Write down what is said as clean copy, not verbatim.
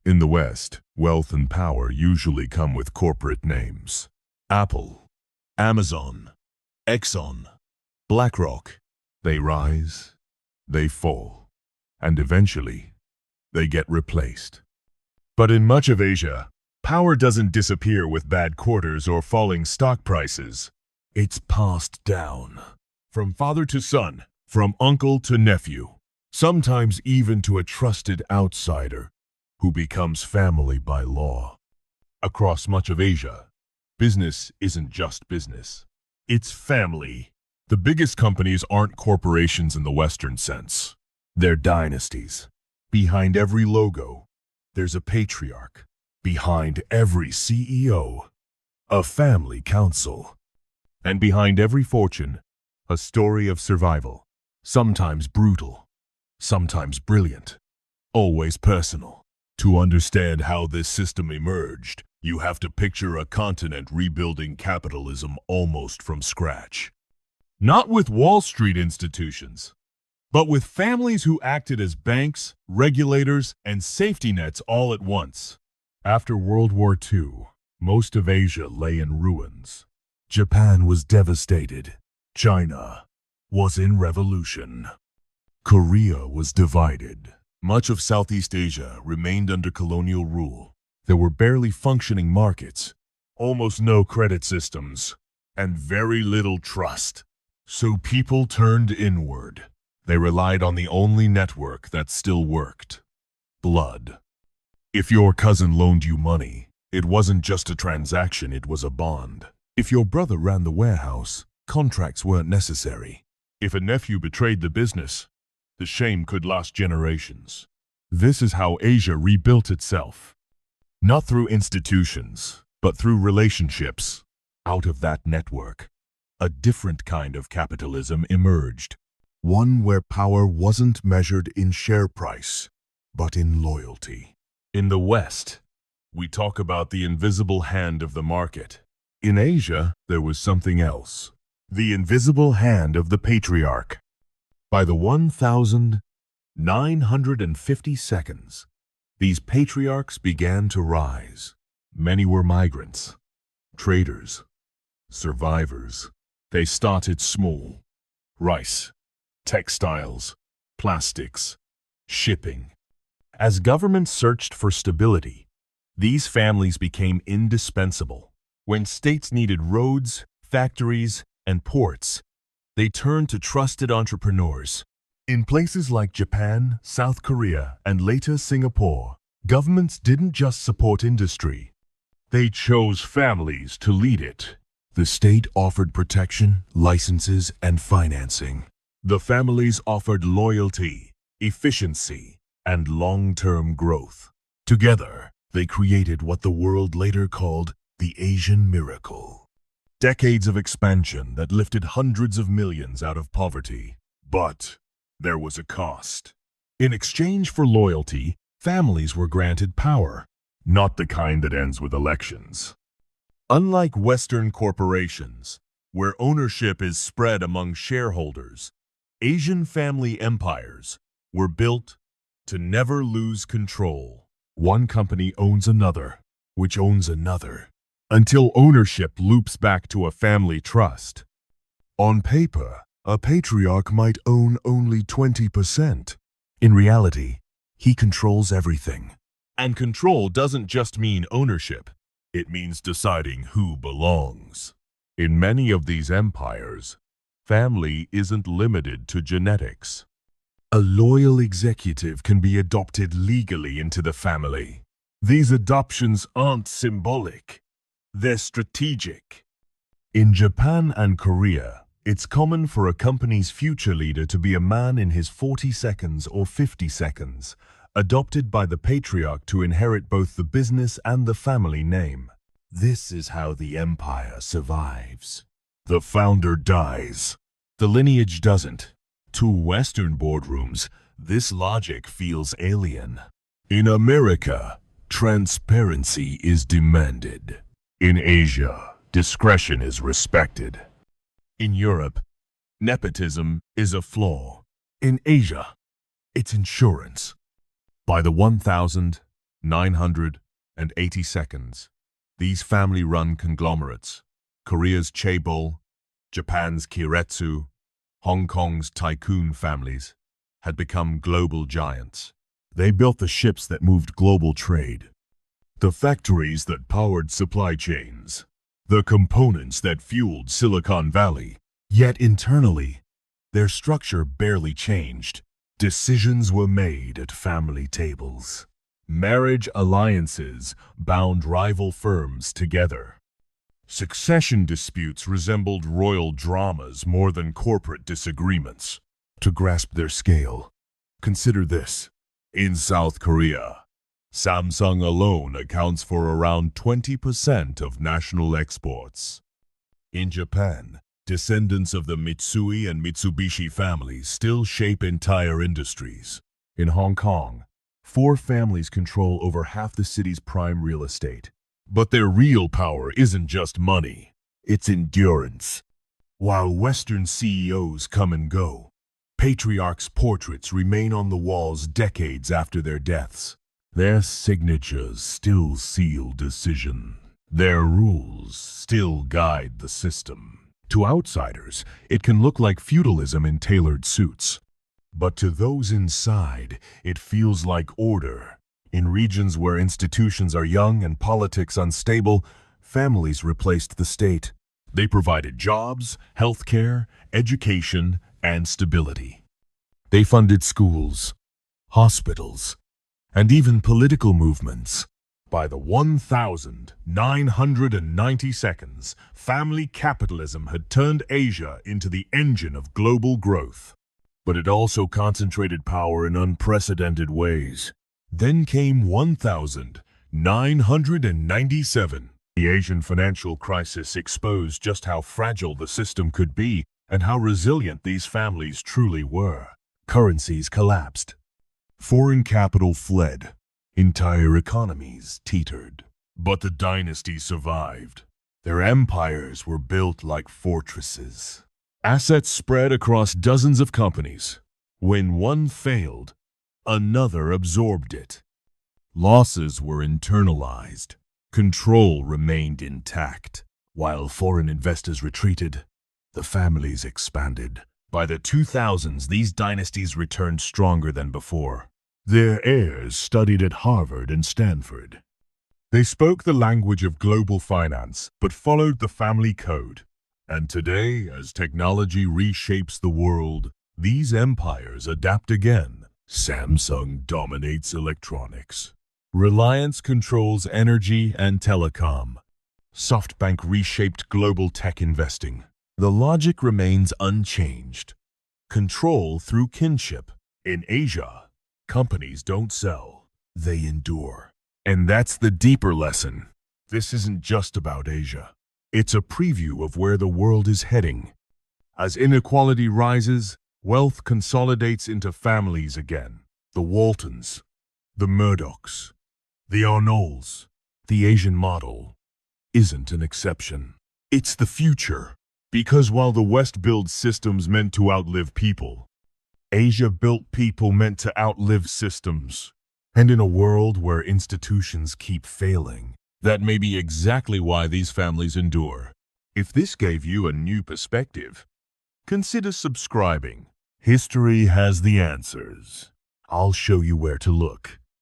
In the West, wealth and power usually come with corporate names. Apple, Amazon, Exxon, BlackRock. They rise, they fall, and eventually, they get replaced. But in much of Asia, power doesn't disappear with bad quarters or falling stock prices. It's passed down, from father to son, from uncle to nephew, sometimes even to a trusted outsider who becomes family by law. Across much of Asia, business isn't just business. It's family. The biggest companies aren't corporations in the Western sense. They're dynasties. Behind every logo, there's a patriarch. Behind every CEO, a family council. And behind every fortune, a story of survival. Sometimes brutal, sometimes brilliant, always personal. To understand how this system emerged, you have to picture a continent rebuilding capitalism almost from scratch. Not with Wall Street institutions, but with families who acted as banks, regulators, and safety nets all at once. After World War II, most of Asia lay in ruins. Japan was devastated. China was in revolution. Korea was divided. Much of Southeast Asia remained under colonial rule. There were barely functioning markets, almost no credit systems, and very little trust. So people turned inward. They relied on the only network that still worked: blood. If your cousin loaned you money, it wasn't just a transaction, it was a bond. If your brother ran the warehouse, contracts weren't necessary. If a nephew betrayed the business, the shame could last generations. This is how Asia rebuilt itself. Not through institutions, but through relationships. Out of that network, a different kind of capitalism emerged. One where power wasn't measured in share price, but in loyalty. In the West, we talk about the invisible hand of the market. In Asia, there was something else. The invisible hand of the patriarch. By the 1950 seconds, these patriarchs began to rise. Many were migrants, traders, survivors. They started small: rice, textiles, plastics, shipping. As governments searched for stability, these families became indispensable. When states needed roads, factories, and ports, they turned to trusted entrepreneurs. In places like Japan, South Korea, and later Singapore, governments didn't just support industry. They chose families to lead it. The state offered protection, licenses, and financing. The families offered loyalty, efficiency, and long-term growth. Together, they created what the world later called the Asian miracle. Decades of expansion that lifted hundreds of millions out of poverty. But there was a cost. In exchange for loyalty, families were granted power, not the kind that ends with elections. Unlike Western corporations, where ownership is spread among shareholders, Asian family empires were built to never lose control. One company owns another, which owns another, until ownership loops back to a family trust. On paper, a patriarch might own only 20%. In reality, he controls everything. And control doesn't just mean ownership. It means deciding who belongs. In many of these empires, family isn't limited to genetics. A loyal executive can be adopted legally into the family. These adoptions aren't symbolic. They're strategic. In Japan and Korea, it's common for a company's future leader to be a man in his 40s or 50s, adopted by the patriarch to inherit both the business and the family name. This is how the empire survives. The founder dies. The lineage doesn't. To Western boardrooms, this logic feels alien. In America, transparency is demanded. In Asia, discretion is respected. In Europe, nepotism is a flaw. In Asia, it's insurance. By the 980 seconds. These family-run conglomerates, Korea's chaebol, Japan's keiretsu, Hong Kong's tycoon families, had become global giants. They built the ships that moved global trade, the factories that powered supply chains, the components that fueled Silicon Valley. Yet internally, their structure barely changed. Decisions were made at family tables. Marriage alliances bound rival firms together. Succession disputes resembled royal dramas more than corporate disagreements. To grasp their scale, consider this. In South Korea, Samsung alone accounts for around 20% of national exports. In Japan, descendants of the Mitsui and Mitsubishi families still shape entire industries. In Hong Kong, 4 families control over half the city's prime real estate. But their real power isn't just money, it's endurance. While Western CEOs come and go, patriarchs' portraits remain on the walls decades after their deaths. Their signatures still seal decision. Their rules still guide the system. To outsiders, it can look like feudalism in tailored suits. But to those inside, it feels like order. In regions where institutions are young and politics unstable, families replaced the state. They provided jobs, healthcare, education, and stability. They funded schools, hospitals, and even political movements. By the 1990 seconds, family capitalism had turned Asia into the engine of global growth. But it also concentrated power in unprecedented ways. Then came 1997. The Asian financial crisis exposed just how fragile the system could be and how resilient these families truly were. Currencies collapsed. Foreign capital fled. Entire economies teetered. But the dynasties survived. Their empires were built like fortresses. Assets spread across dozens of companies. When one failed, another absorbed it. Losses were internalized. Control remained intact. While foreign investors retreated, the families expanded. By the 2000s, these dynasties returned stronger than before. Their heirs studied at Harvard and Stanford. They spoke the language of global finance, but followed the family code. And today, as technology reshapes the world, these empires adapt again. Samsung dominates electronics. Reliance controls energy and telecom. SoftBank reshaped global tech investing. The logic remains unchanged. Control through kinship. In Asia, companies don't sell, they endure. And that's the deeper lesson. This isn't just about Asia. It's a preview of where the world is heading. As inequality rises, wealth consolidates into families again. The Waltons, the Murdochs, the Arnolds. The Asian model isn't an exception. It's the future. Because while the West builds systems meant to outlive people, Asia built people meant to outlive systems. And in a world where institutions keep failing, that may be exactly why these families endure. If this gave you a new perspective, consider subscribing. History has the answers. I'll show you where to look.